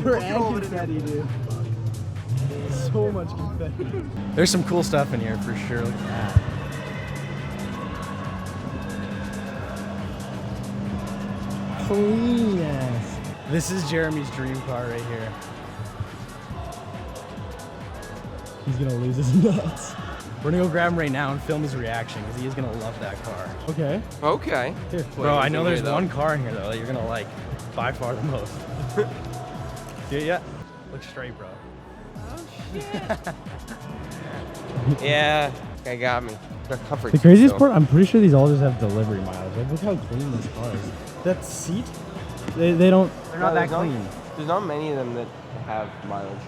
More and confetti, dude. So much confetti. There's some cool stuff in here for sure. Look at that. Clean ass. This is Jeremy's dream car right here. He's gonna lose his nuts. We're gonna go grab him right now and film his reaction because he is gonna love that car. Okay. Okay. Here. Bro, I know there's one car in here though that you're gonna like by far the most. See it yet? Look straight, bro. Oh shit. Yeah, that got me. The craziest part, I'm pretty sure these all just have delivery mileage. Like, look how clean this car is. That seat, they're not that clean. There's not many of them that have mileage.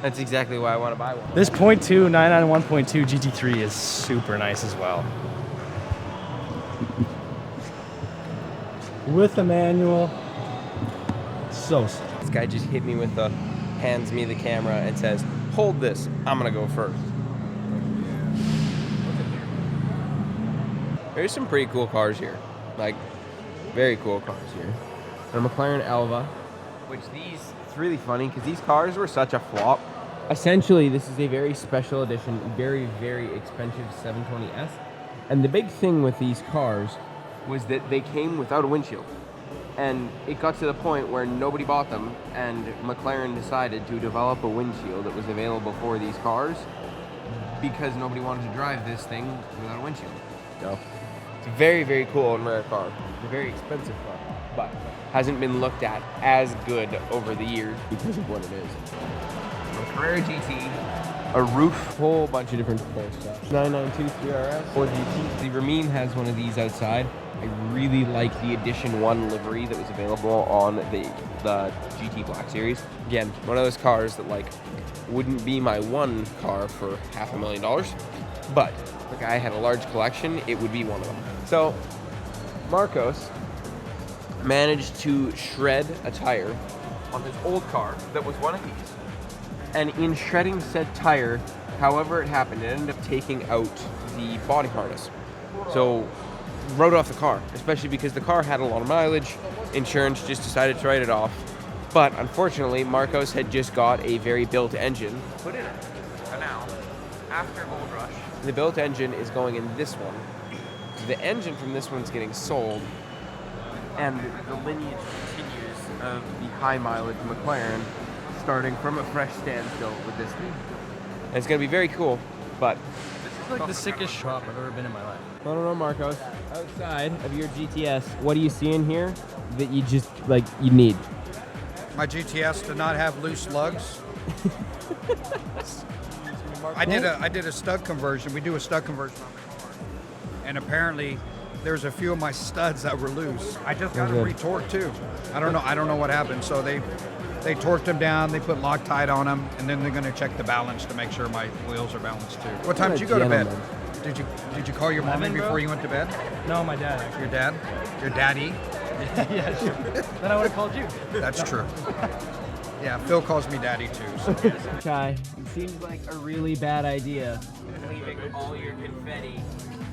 That's exactly why I want to buy one. This 0.2 991.2 GT3 is super nice as well. With a manual. So sick. This guy just hit me with the, hands me the camera and says, hold this, I'm gonna go first. There's some pretty cool cars here. Like, very cool cars here. A McLaren Elva, which it's really funny because these cars were such a flop. Essentially, this is a very special edition, very, very expensive 720S. And the big thing with these cars was that they came without a windshield. And it got to the point where nobody bought them, and McLaren decided to develop a windshield that was available for these cars because nobody wanted to drive this thing without a windshield. So, it's a very, very cool and rare car. It's a very expensive car, but hasn't been looked at as good over the years because of what it is. Carrera GT, a roof, whole bunch of different stuff. 992 3RS, or GT. The Ramin has one of these outside. I really like the Edition 1 livery that was available on the GT Black Series. Again, one of those cars that like wouldn't be my one car for $500,000, but if the guy had a large collection, it would be one of them. So, Marcos managed to shred a tire on his old car that was one of these. And in shredding said tire, however it happened, it ended up taking out the body harness. So, wrote off the car, especially because the car had a lot of mileage. Insurance just decided to write it off. But unfortunately, Marcos had just got a very built engine put in it. And now, after GoldRush, the built engine is going in this one. The engine from this one's getting sold, and the lineage continues of the high mileage McLaren, starting from a fresh standstill with this thing. And it's gonna be very cool, but This is like the sickest shop I've ever been in my life. no, Marcos. Outside of your GTS, what do you see in here that you just like you need? My GTS did not have loose lugs. I did a stud conversion. We do a stud conversion on the car, and apparently there's a few of my studs that were loose. I just got them retorqued too. I don't know what happened. So they torqued them down. They put Loctite on them, and then they're going to check the balance to make sure my wheels are balanced too. What time did you go to bed? Did you call your mommy before you went to bed? No, my dad actually. Your dad? Your daddy? Yeah, sure. Then I would have called you. That's true. Yeah, Phil calls me daddy too. So. Chai, it seems like a really bad idea leaving all your confetti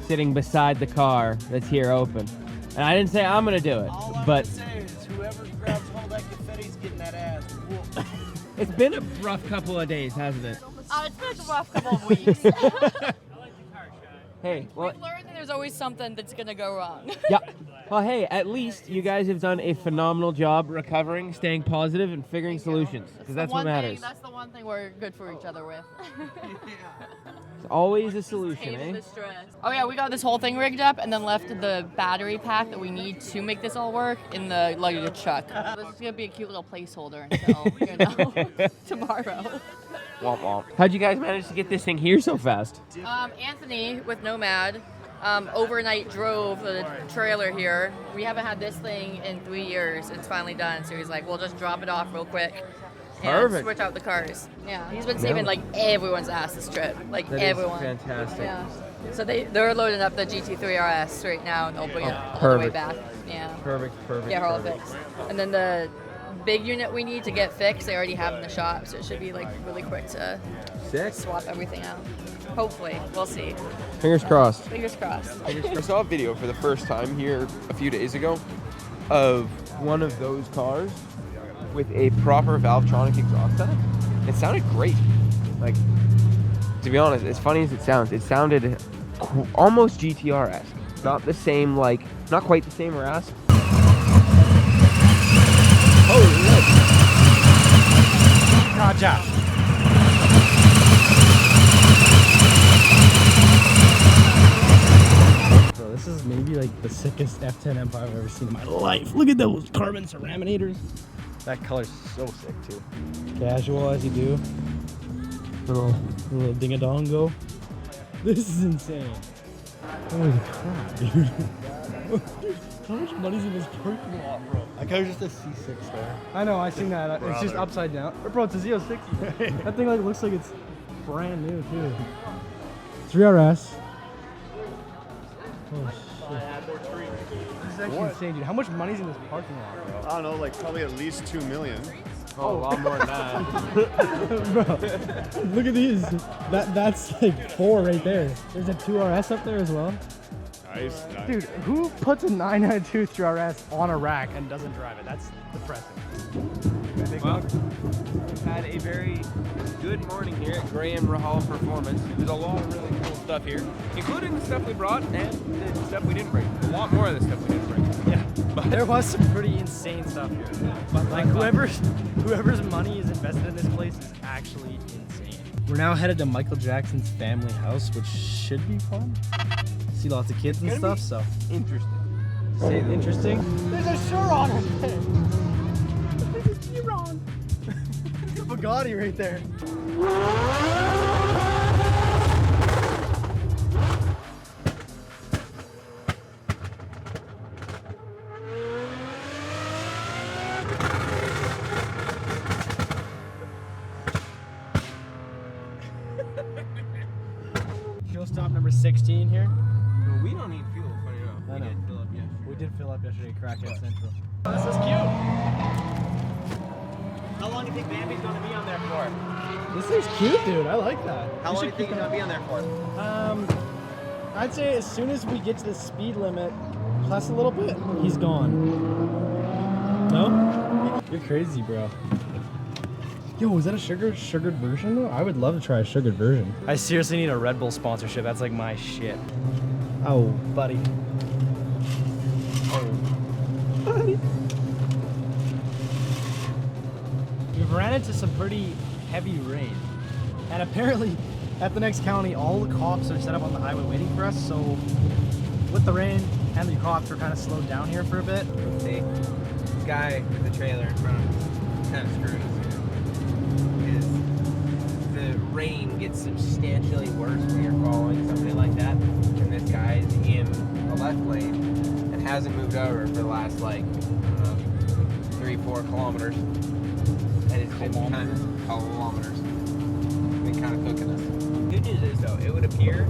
sitting beside the car that's here open. And I didn't say I'm gonna do it, but whoever grabs all that confetti's getting that ass whooped. it's been a rough couple of days, hasn't it? Oh, it's been a rough couple of weeks. Hey, well, We've learned that there's always something that's gonna go wrong. yeah. Well, hey, at least you guys have done a phenomenal job recovering, staying positive, and figuring solutions. Because that's what matters. That's the one thing we're good for each other with. It's always a solution, Pain and eh? the stress. Oh yeah, we got this whole thing rigged up and then left the battery pack that we need to make this all work in the luggage truck. This is gonna be a cute little placeholder until tomorrow. Womp womp. How'd you guys manage to get this thing here so fast? Anthony with Nomad overnight drove the trailer here. We haven't had this thing in 3 years. It's finally done, so he's like, we'll just drop it off real quick and Perfect. switch out the cars. Yeah, he's been saving like everyone's ass this trip, like That everyone. is fantastic. Yeah. So they're loading up the GT3 RS right now and they'll bring it all the way perfect. back. Yeah. Perfect. Get her all fixed. And then the big unit we need to get fixed, they already have in the shop, so it should be like really quick to Sick. swap everything out. Hopefully, we'll see. Fingers crossed. Fingers crossed. I saw a video for the first time here a few days ago of one of those cars with a proper Valvetronic exhaust setup. It sounded great. Like, to be honest, as funny as it sounded almost GTR-esque. Not the same, like, not quite the same rasp. Holy shit. Gotcha. Bro, this is maybe like the sickest F10 M5 I've ever seen in my life. Look at those carbon ceraminators. That color's so sick too. Casual as you do. Little ding-a-dongo. This is insane. Holy crap, dude. How much money's in this parking lot, bro? That car was just a C6 there. I know, I seen that. It's just upside down. Bro, it's a Z06. That thing like looks like it's brand new too. 3RS. Oh shit. This is actually insane, dude. How much money's in this parking lot, bro? I don't know, like probably at least 2 million. Oh, a lot more than that. Bro, look at these. That's like 4 right there. There's a 2RS up there as well. Nice. Dude, who puts a 992 3RS on a rack and doesn't drive it? That's depressing. Well, we've had a very good morning here at Graham Rahal Performance. There's a lot of really cool stuff here, including the stuff we brought and the stuff we didn't bring. A lot more of the stuff we didn't bring. Yeah, but there was some pretty insane stuff here. But like whoever's money is invested in this place is actually insane. We're now headed to Michael Jackson's family house, which should be fun. See lots of kids and stuff, so Interesting. say interesting. There's a Chiron right there. There's a Chiron. There's a Bugatti right there. Fuel stop number 16 here. Well, we don't need fuel, funny enough. I We know. did fill up yesterday. We did fill up yesterday at Crackhead Central. This is cute. How long do you think Bambi's gonna be on there for? This thing's cute, dude. I like that. How long do you think he's gonna be on there for? I'd say as soon as we get to the speed limit, plus a little bit, he's gone. No? You're crazy, bro. Yo, is that a sugared version though? I would love to try a sugared version. I seriously need a Red Bull sponsorship. That's like my shit. Oh, buddy. We've ran into some pretty heavy rain. And apparently, at the next county, all the cops are set up on the highway waiting for us. So, with the rain and the cops, we're kind of slowed down here for a bit. See, this guy with the trailer in front of us kind of screwed us here. Because the rain gets substantially worse when you're following somebody like that. And this guy's in the left lane and hasn't moved over for the last, like, 3-4 kilometers. And it's been kind of kilometers. Been kind of cooking us. Good news is, though, it would appear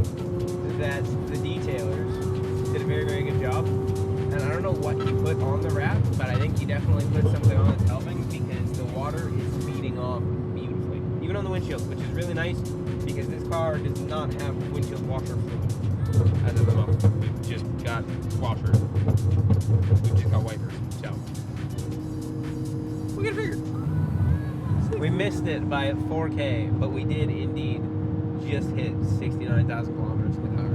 that the detailers did a very, very good job. And I don't know what he put on the wrap, but I think he definitely put something on that's helping because the water is feeding off beautifully. Even on the windshield, which is really nice because this car does not have windshield washer fluid as of the moment. We've just got washers. We've just got wipers. So we got it figured. We missed it by 4K, but we did indeed just hit 69,000 kilometers in the car.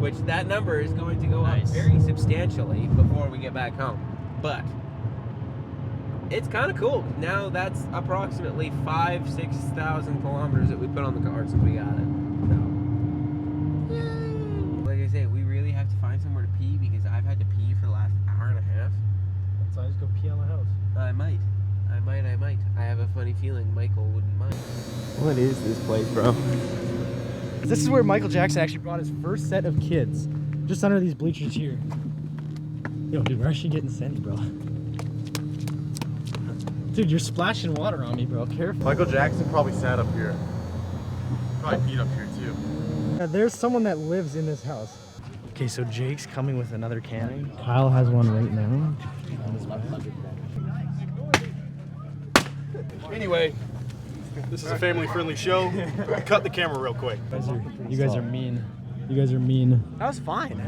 Which that number is going to go up very substantially before we get back home. But it's kind of cool. Now that's approximately 5,000-6,000 kilometers that we put on the car since we got it. So, like I say, we really have to find somewhere to pee because I've had to pee for the last hour and a half. So I just go pee on the house. I might. I have a funny feeling Michael wouldn't mind. What is this place, bro? This is where Michael Jackson actually brought his first set of kids. Just under these bleachers here. Yo, dude, we're actually getting sandy, bro. Dude, you're splashing water on me, bro. Careful. Michael Jackson probably sat up here. Probably peed up here too. There's someone that lives in this house. Okay, so Jake's coming with another cannon. Kyle has one right now. On his back. Anyway, this is a family-friendly show. Cut the camera real quick. You guys are mean. You guys are mean. That was fine.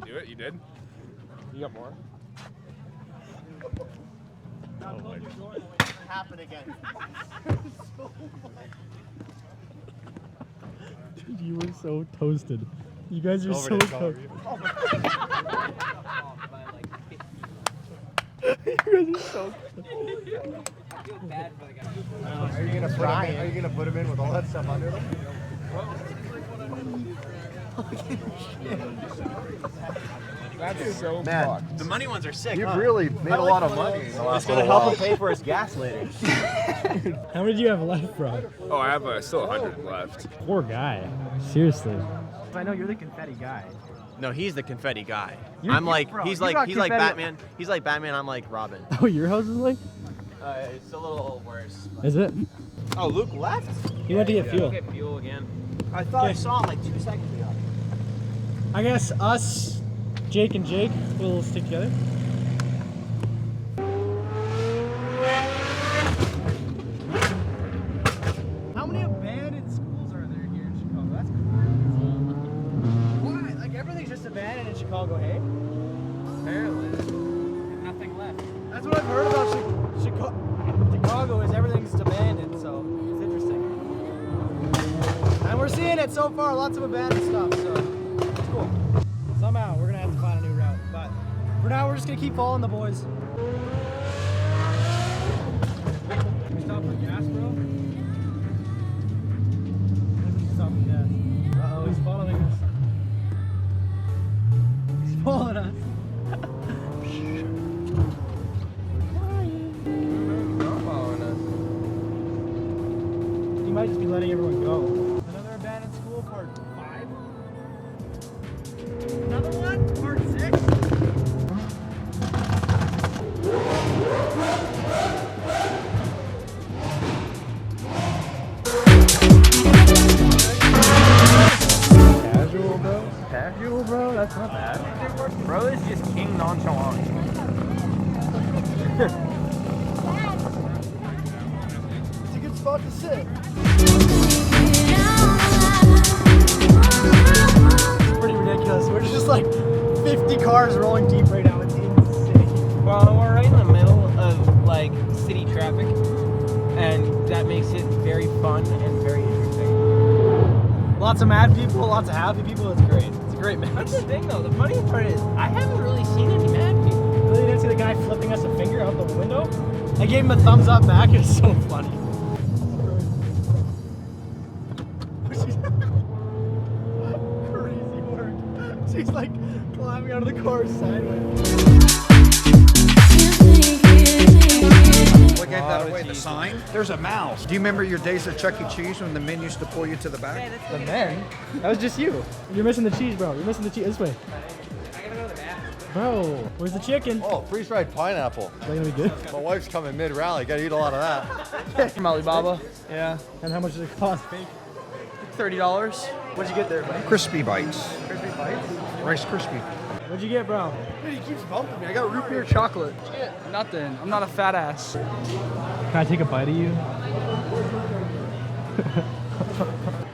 You did? You got more? Happen again. Dude, you were so toasted. You guys are so toasted. You guys are so Are you gonna put him in with all that stuff under them? That's so Man, The money ones are sick. you've really made a lot of money in the last It's gonna little help while. him pay for his gas later. How many do you have left, bro? Oh, I have still 100 left. Poor guy. Seriously. I know you're the confetti guy. No, he's the confetti guy. You- I'm like, bro, he's you like got confetti- Batman. He's like Batman. I'm like Robin. Oh, your house is like? It's a little worse. Is it? Oh, Luke left? He went to get fuel. Get fuel again. I thought I saw him like 2 seconds ago. I guess us, Jake and Jake, will stick together. How many abandoned schools are there here in Chicago? That's crazy. Why? Like everything's just abandoned in Chicago, hey? Apparently. Nothing left. That's what I've heard about Chicago is everything's abandoned, so it's interesting. And we're seeing it so far, lots of abandoned stuff, so it's cool. Somehow we're gonna have to find a new route, but for now we're just gonna keep following the boys. Can we stop for gas, bro? Stop for gas. Uh-oh, he's following us. He's following us. He might just be letting everyone go. Another abandoned school, part 5. Another one, part 6. Casual, bro. Casual, bro. That's not bad. Bro is just king nonchalant. It's a good spot to sit. It's pretty ridiculous. We're just like 50 cars rolling deep right now. It's insane. Well, we're right in the middle of like city traffic, and that makes it very fun and very interesting. Lots of mad people, lots of happy people. It's great. It's a great mix. That's the thing, though. The funny part is, I haven't really seen any mad people. Really didn't see the guy flipping us a finger out the window? I gave him a thumbs up back. It was so funny. Crazy work. She's like climbing out of the car sideways. Look at that away, the sign. There's a mouse. Do you remember your days at Chuck E. Cheese when the men used to pull you to the back? The men? That was just you. You're missing the cheese, bro. You're missing the cheese. This way. I gotta go to the bathroom. Bro, where's the chicken? Oh, freeze-dried pineapple. Is that gonna be good? My wife's coming mid-rally. Gotta eat a lot of that. From Alibaba. Yeah. And how much does it cost? $30. What'd you get there, buddy? Crispy bites. Crispy bites? Rice Krispie. What'd you get, bro? He keeps bumping me. I got root beer Chocolate. Nothing. I'm not a fat ass. Can I take a bite of you?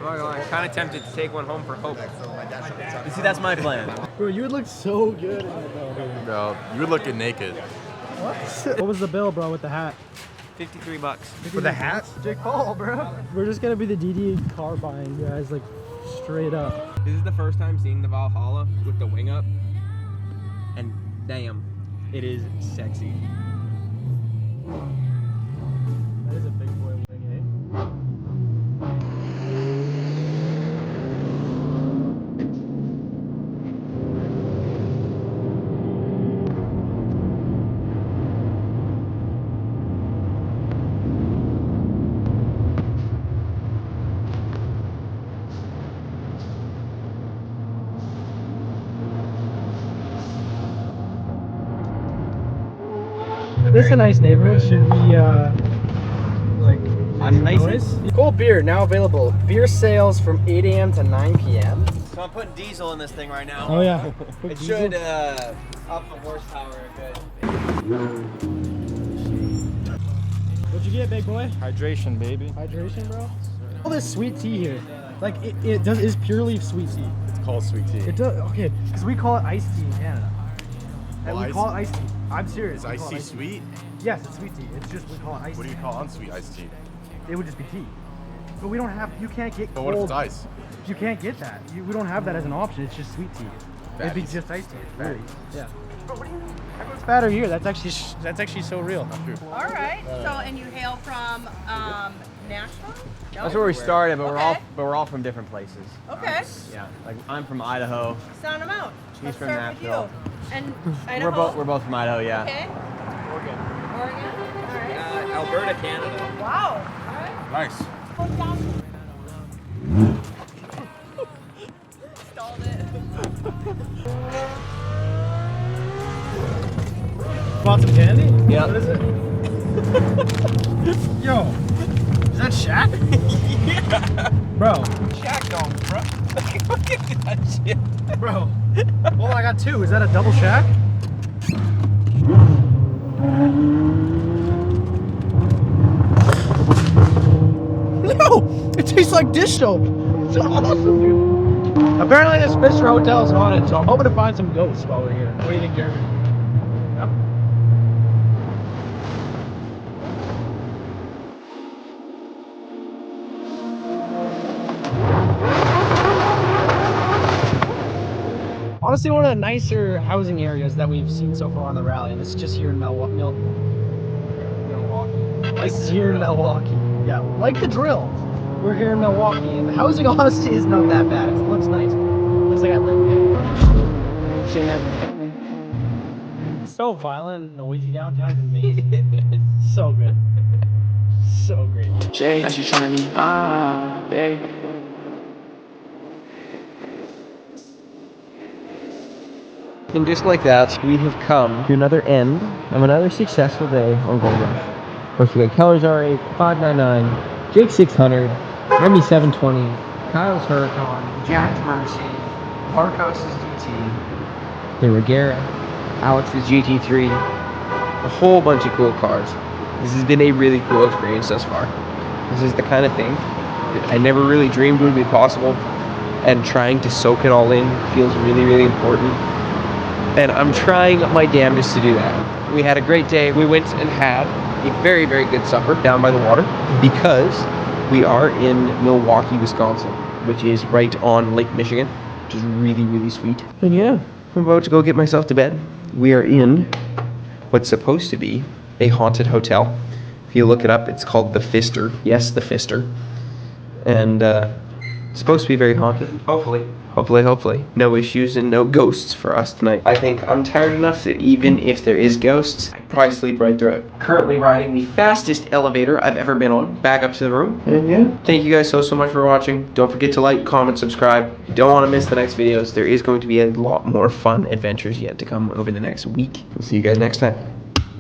I'm kind of tempted to take one home for hope. You see, that's my plan. Bro, you would look so good in that though, dude. No, you're looking naked. What was the bill, bro, with the hat? $53. For the hat? Jake Paul, bro. We're just gonna be the DD car buying guys, like straight up. This is the first time seeing the Valhalla with the wing up, and damn, it is sexy. That is a big boy wing, eh? This is a nice neighborhood. Should we, like, noise? Cold beer now available. Beer sales from 8 a.m. to 9 p.m. So I'm putting diesel in this thing right now. Oh yeah. It should up the horsepower a bit. What'd you get, big boy? Hydration, baby. Hydration, bro. All this sweet tea here. Like, it is purely sweet tea. It's call it sweet tea. It does. Okay, because we call it iced tea in Canada. And we Oh, call it iced tea. I'm serious. Is we iced call it tea iced sweet? Yes, it's sweet tea. It's just we call it iced What do tea. you call unsweet iced tea? It would just be tea. But we don't have. You can't get. But what if cold- it's ice? You can't get that. We don't have that as an option. It's just sweet tea. It'd be Fatties. just iced tea. It's fatties. Yeah. But what do you mean? Everyone's fatter here. That's actually so real. All right. So, and you hail from Nashville? No? That's where we started, but Okay. we're all from different places. Okay. Yeah, like I'm from Idaho. Sound them out. She's Let's from start with you. Nashville. And Idaho. We're both from Idaho, yeah. Okay. Oregon. All right. Alberta, Canada. Wow. All right. Nice. Hold down. Stalled it. Want some candy? Yeah. What is it? Yo, is that Shaq? Yeah. Bro. Shaq dogs, bro. Look at that shit. Bro. Well, I got two. Is that a double Shaq? No! It tastes like dish soap. It's awesome, dude. Apparently this Mr. Hotel is haunted, so I'm hoping to find some ghosts while we're here. What do you think, Jeremy? Yep. Honestly, one of the nicer housing areas that we've seen so far on the rally, and this is just here in Milwaukee. This is here in Milwaukee. Yeah, like the drill. We're here in Milwaukee, and the housing honestly is not that bad. It looks nice. Looks like I live here. So violent and noisy downtown is amazing. So good. So great. Jay, that's you trying me. Babe. And just like that, we have come to another end of another successful day on GoldRush. Of course, we got Keller's R8, 599, Jake 600, Remy 720, Kyle's Huracan, Jack's Mercy, Marcos's GT, the Regera, Alex's GT3, a whole bunch of cool cars. This has been a really cool experience thus far. This is the kind of thing that I never really dreamed would be possible, and trying to soak it all in feels really, really important. And I'm trying my damnedest to do that. We had a great day. We went and had a very, very good supper down by the water because we are in Milwaukee, Wisconsin, which is right on Lake Michigan, which is really, really sweet. And yeah, I'm about to go get myself to bed. We are in what's supposed to be a haunted hotel. If you look it up, it's called the Pfister. Yes, the Pfister. And it's supposed to be very haunted. Hopefully. No issues and no ghosts for us tonight. I think I'm tired enough that even if there is ghosts, I'd probably sleep right through it. Currently riding the fastest elevator I've ever been on, back up to the room. And yeah, thank you guys so much for watching. Don't forget to like, comment, subscribe. You don't want to miss the next videos. There is going to be a lot more fun adventures yet to come over the next week. We'll see you guys next time.